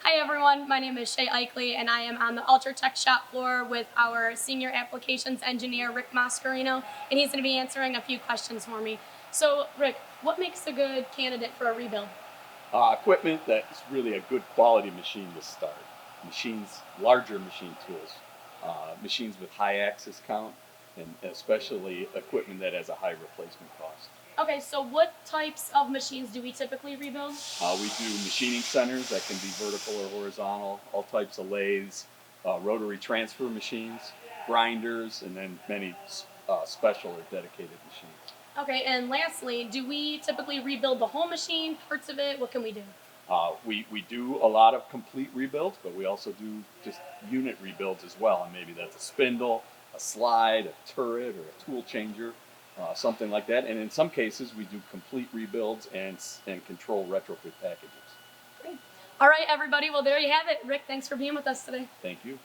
Hi everyone, my name is Shae and I am on the Ultratech shop floor with our senior applications engineer Rick Mascarino, and he's going to be answering a few questions for me. So Rick, what makes a good candidate for a rebuild? Equipment that's really a good quality machine to start. Machines, larger machine tools, machines with high axis count, and especially equipment that has a high replacement cost. Okay, so what types of machines do we typically rebuild? We do machining centers that can be vertical or horizontal, all types of lathes, rotary transfer machines, grinders, and then many special or dedicated machines. Okay, and lastly, do we typically rebuild the whole machine, parts of it? What can we do? We do a lot of complete rebuilds, but we also do just unit rebuilds as well. And maybe that's a spindle, a slide, a turret, or a tool changer, something like that. And in some cases, we do complete rebuilds and control retrofit packages. Great. All right, everybody. Well, there you have it. Rick, thanks for being with us today. Thank you.